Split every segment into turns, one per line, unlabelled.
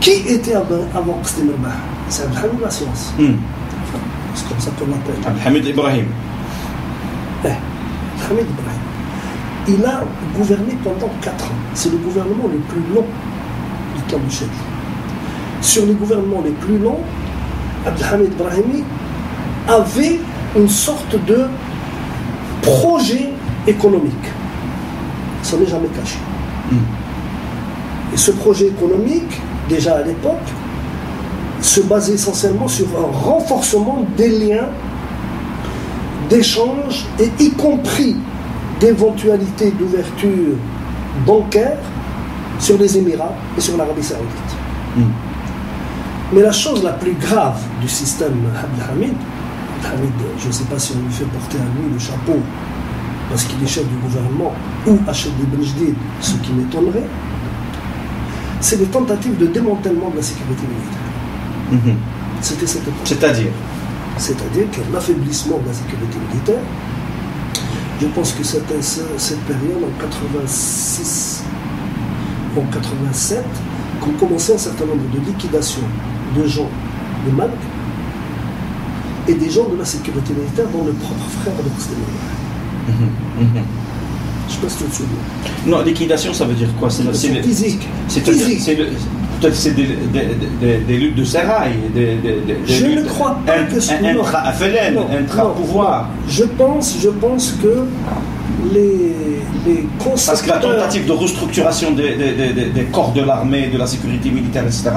Qui était avant Qasem Rabah? C'est Abdelhamid la science. Enfin, c'est comme ça qu'on l'appelle.
Abdelhamid Ibrahim.
Abdelhamid Ibrahim. Il a gouverné pendant 4 ans. C'est le gouvernement le plus long du temps de Chadli. Sur les gouvernements les plus longs, Abdelhamid Ibrahimi avait une sorte de projet économique. Ça n'est jamais caché. Et ce projet économique, déjà à l'époque, se basait essentiellement sur un renforcement des liens d'échange et y compris d'éventualités d'ouverture bancaire sur les Émirats et sur l'Arabie Saoudite. Mais la chose la plus grave du système Abdelhamid, je ne sais pas si on lui fait porter à lui le chapeau parce qu'il est chef du gouvernement ou Hached Ibn Jdid, ce qui m'étonnerait, c'est les tentatives de démantèlement de la sécurité militaire. C'était cette époque. C'est-à-dire que l'affaiblissement de la sécurité militaire, je pense que c'était cette période en 86, en 87, qu'on commençait un certain nombre de liquidations de gens de Malk et des gens de la sécurité militaire dont le propre frère de Qasem Rabah. Je ne sais pas si tu te souviens.
Non, liquidation, ça veut dire quoi? C'est
physique.
Peut-être c'est des luttes de sérail.
Je ne crois pas que ce soit
intra-pouvoir.
Je pense que les concepteurs...
Parce que la tentative de restructuration des corps de l'armée, de la sécurité militaire, etc.,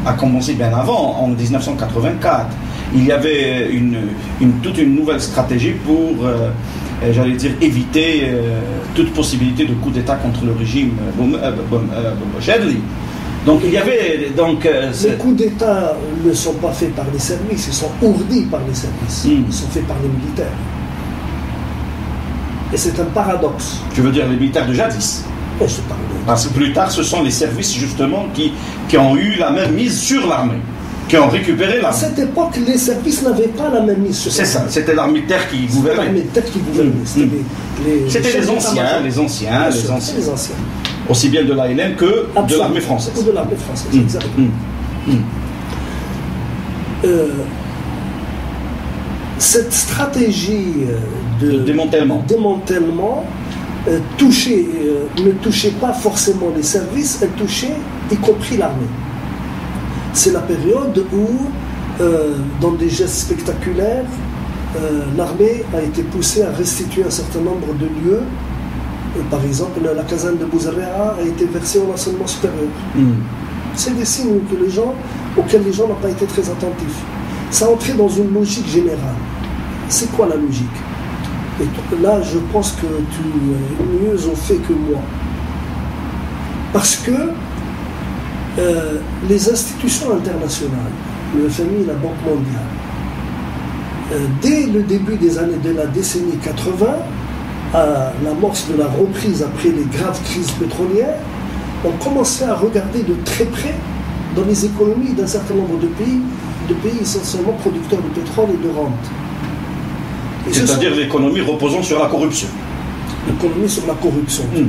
a commencé bien avant, en 1984. Il y avait toute une nouvelle stratégie pour, j'allais dire, éviter toute possibilité de coup d'État contre le régime Chadli. Donc il y avait...
les coups d'État ne sont pas faits par les services, ils sont ourdis par les services. Ils sont faits par les militaires. Et c'est un paradoxe.
Tu veux dire les militaires de jadis? Parce que plus tard, ce sont les services justement qui ont eu la même mise sur l'armée, qui ont récupéré l'armée.
À cette époque, les services n'avaient pas la même mise sur l'armée.
C'est ça, c'était l'armée de terre qui gouvernait.
L'armée de terre qui gouvernait.
C'était les anciens. Aussi bien de l'ANM que de l'armée française.
Ou de l'armée française, exactement. Cette stratégie de démantèlement ne touchait pas forcément les services, elle touchait y compris l'armée. C'est la période où, dans des gestes spectaculaires, l'armée a été poussée à restituer un certain nombre de lieux. Par exemple, la caserne de Bouzerrea a été versée en enseignement supérieur. C'est des signes auxquels les gens n'ont pas été très attentifs. Ça entrait dans une logique générale. C'est quoi la logique? Et là, je pense que tu es mieux au fait que moi. Parce que les institutions internationales, le FMI et la Banque mondiale, dès le début des années de la décennie 80, à l'amorce de la reprise après les graves crises pétrolières, ont commencé à regarder de très près dans les économies d'un certain nombre de pays essentiellement producteurs de pétrole et de rente.
C'est-à-dire l'économie reposant sur la corruption.
L'économie sur la corruption. Oui.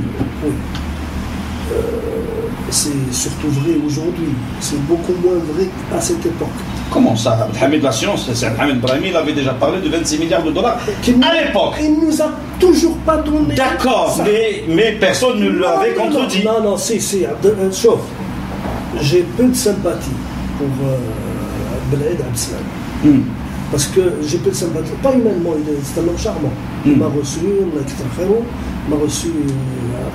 C'est surtout vrai aujourd'hui. C'est beaucoup moins vrai qu'à cette époque.
Comment ça? Abdelhamid la science, Abdelhamid Ibrahimi, il avait déjà parlé de 26 milliards de dollars à l'époque.
Il ne nous a toujours pas donné.
D'accord, mais personne ne l'avait contredit.
Non, sauf, j'ai peu de sympathie pour Abdelhamid Abdesalam. Parce que j'ai peu de sympathie, pas humainement, c'est un homme charmant. Il m'a reçu, m'a reçu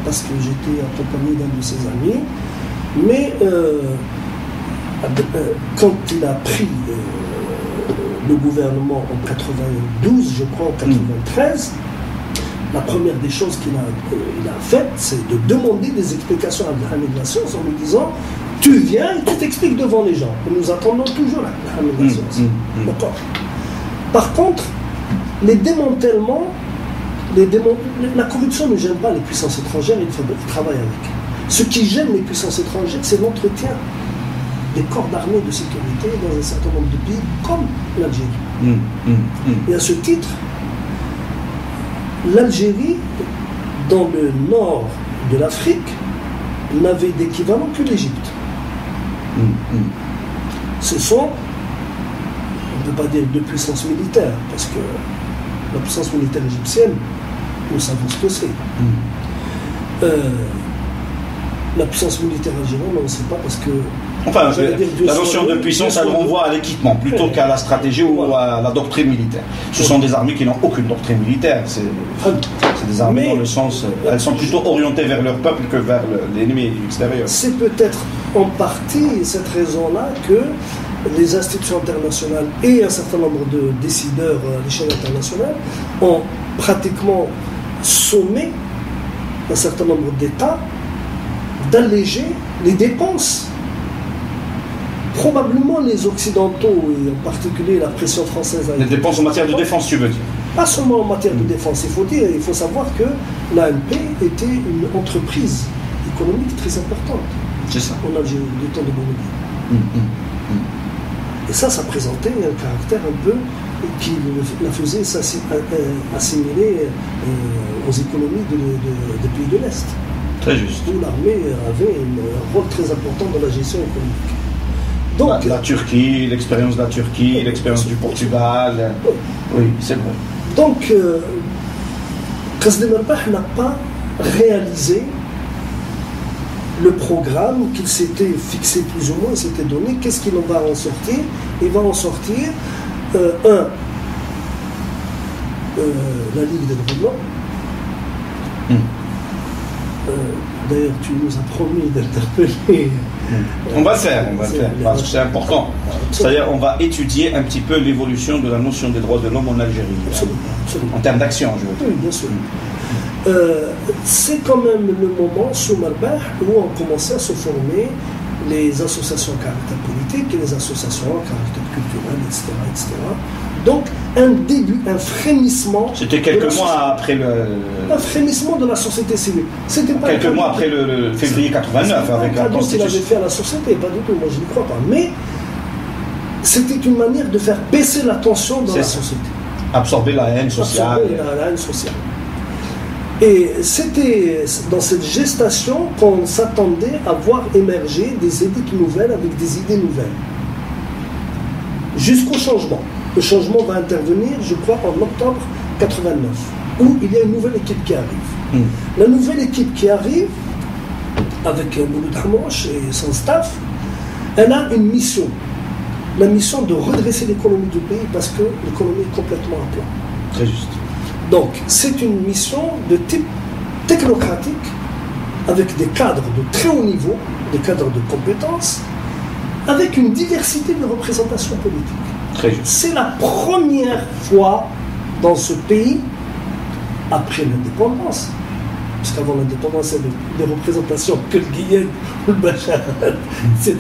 parce que j'étais accompagné d'un de ses amis. Mais quand il a pris le gouvernement en 92, je crois en 93, la première des choses qu'il a faites, c'est de demander des explications à Abdelhamid la science en lui disant: tu viens et tu t'expliques devant les gens. Et nous attendons toujours Abdelhamid la science. D'accord. Par contre, les démantèlements, la corruption ne gêne pas les puissances étrangères, ils travaillent avec. Ce qui gêne les puissances étrangères, c'est l'entretien des corps d'armée de sécurité dans un certain nombre de pays, comme l'Algérie. Et à ce titre, l'Algérie, dans le nord de l'Afrique, n'avait d'équivalent que l'Égypte. Ce sont, on ne peut pas dire deux puissances militaires, parce que la puissance militaire égyptienne, nous savons ce que c'est. La puissance militaire algérienne, on ne sait pas parce que...
Enfin, la notion de puissance, elle renvoie à l'équipement plutôt qu'à la stratégie ou à la doctrine militaire. Ce sont des armées qui n'ont aucune doctrine militaire. C'est des armées dans le sens... Elles sont plutôt orientées vers leur peuple que vers l'ennemi extérieur.
C'est peut-être en partie cette raison-là que les institutions internationales et un certain nombre de décideurs à l'échelle internationale ont pratiquement sommé un certain nombre d'États d'alléger les dépenses. Probablement les Occidentaux, et en particulier la pression française...
Les dépenses en matière de défense, tu veux dire?
Pas seulement en matière de défense, il faut savoir que l'ANP était une entreprise économique très importante.
C'est ça.
En Algérie, du temps de Boumediene. Et ça présentait un caractère un peu qui la faisait assimiler aux économies des pays de l'Est.
Très juste.
Où l'armée avait un rôle très important dans la gestion économique. Donc,
la Turquie, l'expérience de la Turquie, l'expérience du Portugal. Oui, c'est vrai.
Donc, Qasem El-Bach n'a pas réalisé le programme qu'il s'était fixé plus ou moins, il s'était donné. Qu'est-ce qu'il va en sortir? Il va en sortir la Ligue des droits de l'homme. D'ailleurs, tu nous as promis d'interpeller.
On va le faire, parce que c'est important. C'est-à-dire, on va étudier un petit peu l'évolution de la notion des droits de l'homme en Algérie.
Absolument.
En termes d'action, je veux dire.
Oui, bien sûr. C'est quand même le moment, sous Marbah, où ont commencé à se former les associations à caractère politique et les associations à caractère culturel, etc. Donc, un début, un frémissement...
C'était quelques mois après
un frémissement de la société civile. C'était pas
quelques mois après le février 89, avec la Constitution.
Qu'il avait fait à la société, pas du tout, moi je n'y crois pas. Mais c'était une manière de faire baisser la tension dans la société.
Absorber la haine sociale.
La haine sociale. Et c'était dans cette gestation qu'on s'attendait à voir émerger des élites nouvelles avec des idées nouvelles. Jusqu'au changement. Le changement va intervenir, je crois, en octobre 89, où il y a une nouvelle équipe qui arrive. La nouvelle équipe qui arrive, avec Mouloud Hamrouche et son staff, elle a une mission. La mission de redresser l'économie du pays parce que l'économie est complètement à plat.
Très juste.
Donc, c'est une mission de type technocratique, avec des cadres de très haut niveau, des cadres de compétences, avec une diversité de représentations politiques. C'est la première fois dans ce pays, après l'indépendance, parce qu'avant l'indépendance, il y avait des représentations que le Guillen, le Bachar, etc.,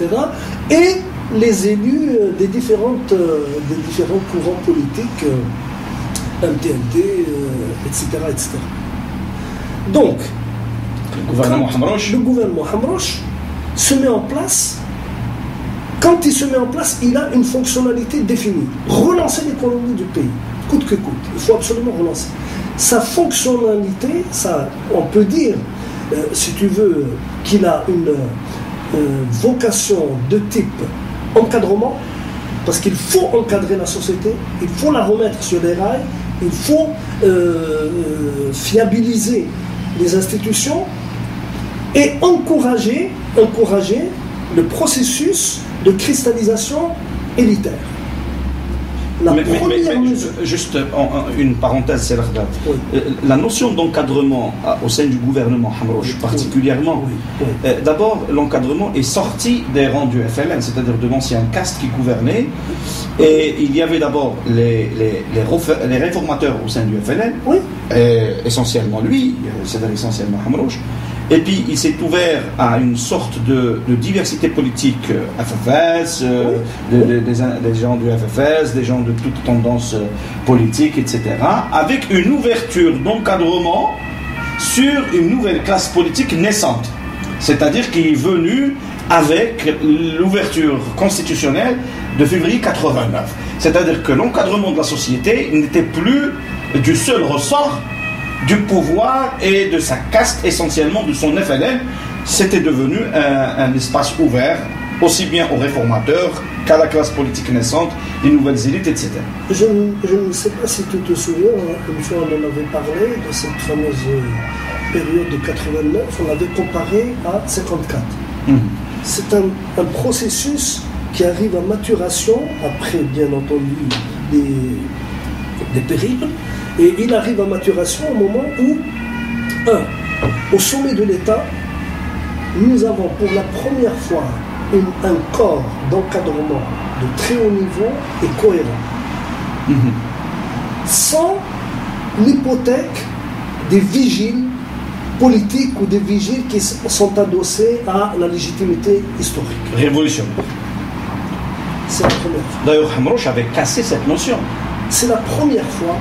et les élus des différents courants politiques, MTNT, etc., etc. Donc, le gouvernement Hamrouche se met en place. Quand il se met en place, il a une fonctionnalité définie. Relancer l'économie du pays, coûte que coûte. Il faut absolument relancer. Sa fonctionnalité, on peut dire, si tu veux, qu'il a une vocation de type encadrement, parce qu'il faut encadrer la société, il faut la remettre sur les rails, il faut fiabiliser les institutions et encourager le processus de cristallisation élitaire.
Juste une parenthèse, c'est la notion d'encadrement au sein du gouvernement Hamrouche particulièrement, d'abord l'encadrement est sorti des rangs du FLN, c'est-à-dire de l'ancien caste qui gouvernait, et il y avait d'abord les réformateurs au sein du FLN, essentiellement lui, c'est-à-dire essentiellement Hamrouche. Et puis il s'est ouvert à une sorte de diversité politique FFS, des gens du FFS, des gens de toutes tendances politiques, etc. Avec une ouverture d'encadrement sur une nouvelle classe politique naissante. C'est-à-dire qui est venue avec l'ouverture constitutionnelle de février 89. C'est-à-dire que l'encadrement de la société n'était plus du seul ressort du pouvoir et de sa caste, essentiellement de son FLN. C'était devenu un espace ouvert aussi bien aux réformateurs qu'à la classe politique naissante, les nouvelles élites, etc.
Je ne sais pas si tu te souviens, une fois on en avait parlé de cette fameuse période de 89, on l'avait comparé à 54. C'est un processus qui arrive à maturation, après bien entendu des périples, et il arrive à maturation au moment où, au sommet de l'État, nous avons pour la première fois un corps d'encadrement de très haut niveau et cohérent, sans l'hypothèque des vigiles politiques ou des vigiles qui sont adossés à la légitimité historique.
Révolutionnaire.
C'est la première fois.
D'ailleurs, Hamrouche avait cassé cette notion.
C'est la première fois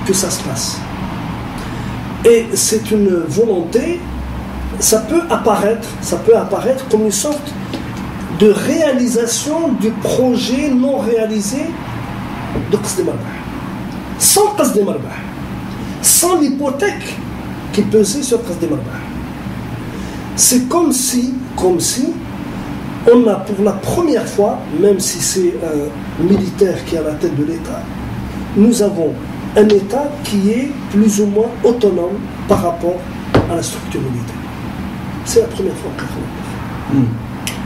que ça se passe. Et c'est une volonté, ça peut apparaître comme une sorte de réalisation du projet non réalisé de Qasd Marbah. Sans Qasd Marbah, sans l'hypothèque qui pesait sur Qasd Marbah. C'est comme si on a pour la première fois, même si c'est un militaire qui est à la tête de l'État, nous avons un État qui est plus ou moins autonome par rapport à la structure militaire. C'est la première fois que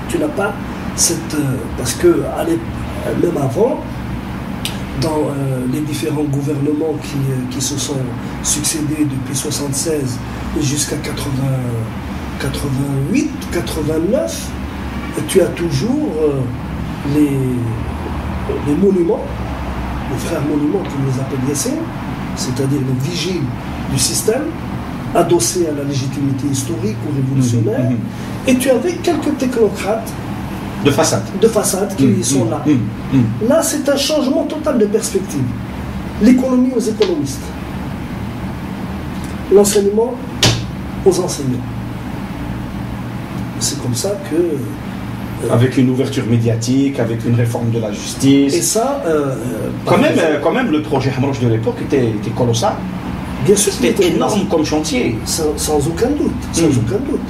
tu n'as pas cette... parce que même avant, dans les différents gouvernements qui se sont succédés depuis 1976 jusqu'à 88, 89, tu as toujours les monuments, les frères monuments qui nous appellent Yassine, c'est-à-dire les vigiles du système, adossés à la légitimité historique ou révolutionnaire, et tu avais quelques technocrates
de façade
qui sont là. Là, c'est un changement total de perspective. L'économie aux économistes, l'enseignement aux enseignants. C'est comme ça que...
avec une ouverture médiatique, avec une réforme de la justice.
Et ça...
quand même, le projet Hamrouche de l'époque était colossal.
Bien sûr,
c'était énorme comme chantier.
Sans aucun doute. Sans aucun doute.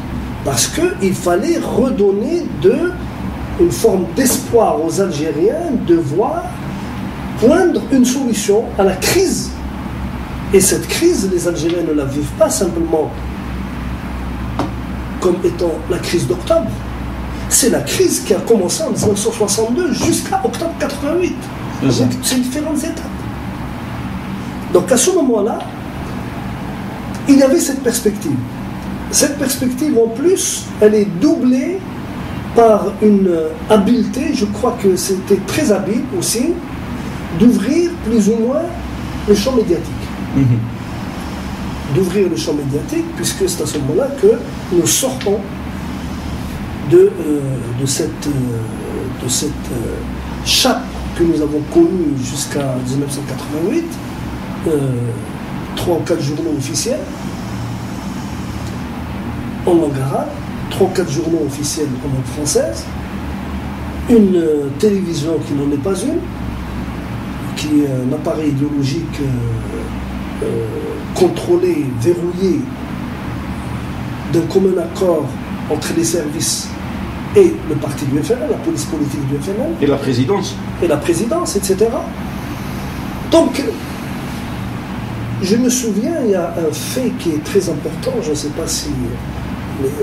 Parce qu'il fallait redonner une forme d'espoir aux Algériens de voir poindre une solution à la crise. Et cette crise, les Algériens ne la vivent pas simplement comme étant la crise d'octobre. C'est la crise qui a commencé en 1962 jusqu'à octobre 88. C'est différentes étapes. Donc à ce moment-là, il y avait cette perspective. Cette perspective, en plus, elle est doublée par une habileté, je crois que c'était très habile aussi, d'ouvrir plus ou moins le champ médiatique. D'ouvrir le champ médiatique, puisque c'est à ce moment-là que nous sortons de cette chape que nous avons connue jusqu'à 1988, 3 ou 4 journaux officiels en langue arabe, 3 ou 4 journaux officiels en langue française, une télévision qui n'en est pas une, qui est un appareil idéologique contrôlé, verrouillé, d'un commun accord entre les services et le parti du FNL, la police politique du FNL.
Et la présidence. Et la
présidence, etc. Donc, je me souviens, il y a un fait qui est très important, je ne sais pas si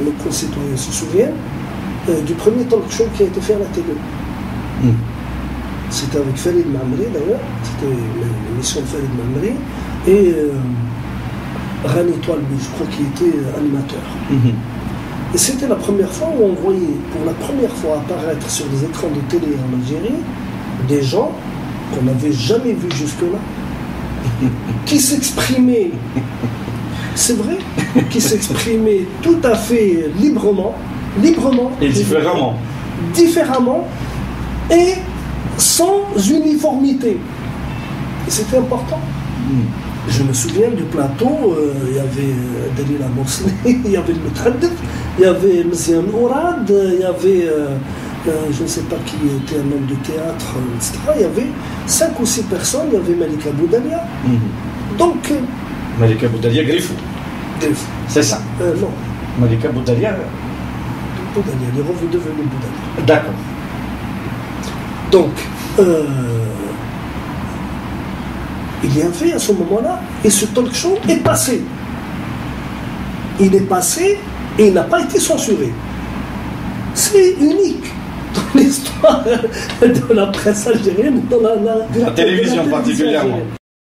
nos concitoyens se souviennent, du premier talk show qui a été fait à la télé. C'était avec Farid Mamri d'ailleurs, c'était l'émission de Farid Mamri, et Rani Toalbi, je crois qu'il était animateur. Et c'était la première fois où on voyait pour la première fois apparaître sur les écrans de télé en Algérie des gens qu'on n'avait jamais vus jusque-là, qui s'exprimaient, c'est vrai, qui s'exprimaient tout à fait librement,
et
différemment, et sans uniformité. Et c'était important. Je me souviens du plateau, il y avait Dalila Morsli, il y avait le Muthaddith, il y avait Mzian Ourad, il y avait, je ne sais pas qui était un homme de théâtre, etc. Il y avait 5 ou 6 personnes, il y avait Malika Boudalia. Donc...
Malika Boudalia Griffou. C'est ça.
Non.
Malika Boudalia.
Boudalia, elle est devenue Boudalia.
D'accord.
Donc, il y avait à ce moment-là, et ce talk show est passé. Il est passé et il n'a pas été censuré. C'est unique dans l'histoire de la presse algérienne, dans
la télévision particulièrement.